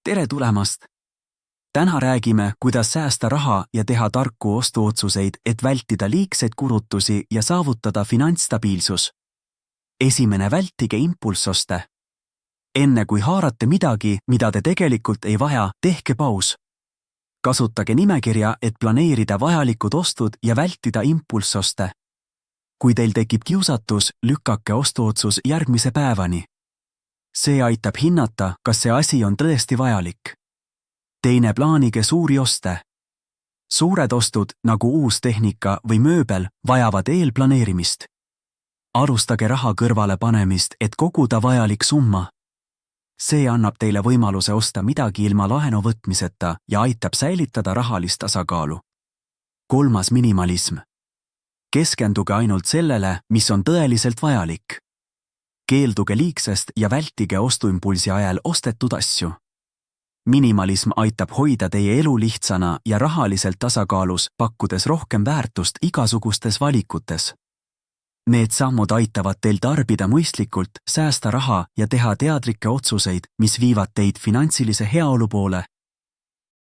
tere tulemast! Täna räägime, kuidas säästa raha ja teha tarku ostuotsuseid, et vältida liigseid kulutusi ja saavutada finantsstabiilsus. Esimene, vältige impulssoste. Enne kui haarate midagi, mida te tegelikult ei vaja, tehke paus. Kasutage nimekirja, et planeerida vajalikud ostud ja vältida impulssoste. Kui teil tekib kiusatus, lükake ostuotsus järgmise päevani. See aitab hinnata, kas see asi on tõesti vajalik. Teine, plaanige suuri oste. Suured ostud, nagu uus tehnika või mööbel, vajavad eelplaneerimist. Alustage raha kõrvale panemist, et koguda vajalik summa. See annab teile võimaluse osta midagi ilma laenu võtmiseta ja aitab säilitada rahalist tasakaalu. Kolmas, minimalism. Keskenduge ainult sellele, mis on tõeliselt vajalik. Keelduge liigsest ja vältige ostuimpulsi ajal ostetud asju. Minimalism aitab hoida teie elu lihtsana ja rahaliselt tasakaalus, pakkudes rohkem väärtust igasugustes valikutes. Need sammud aitavad teil tarbida mõistlikult, säästa raha ja teha teadlikke otsuseid, mis viivad teid finantsilise heaolu poole